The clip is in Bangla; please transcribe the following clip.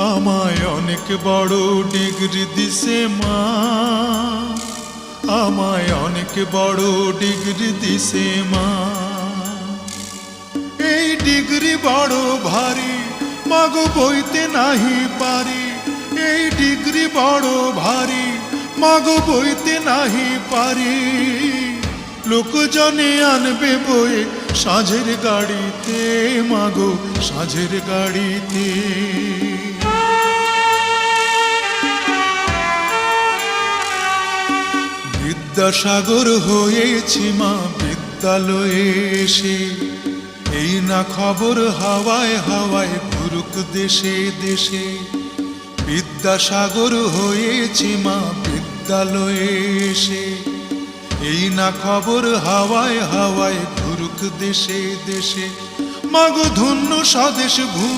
আমায় অনেক বড় ডিগ্রি দিছে মা, আমায় অনেক বড় ডিগ্রি দিছে মা। এই ডিগ্রি বড় ভারী, মাগো বইতে নাহি পারি। এই ডিগ্রি বড় ভারী, মাগো বইতে নাহি পারি। লোকজনে আনবে বয়ে সাঁঝের গাড়িতে, মাগো সাঁঝের গাড়িতে। বিদ্যাসাগর হয়েছি মা বিদ্যালয়ে এসে, এই না খবর হাওয়ায় হাওয়ায় ঘুরুক দেশে দেশে। বিদ্যাসাগর হয়েছি মা বিদ্যালয়ে এসে, এই না খবর হাওয়ায় হাওয়ায় ঘুরুক দেশে দেশে। মাগো ধন্য স্বদেশ ভূমি।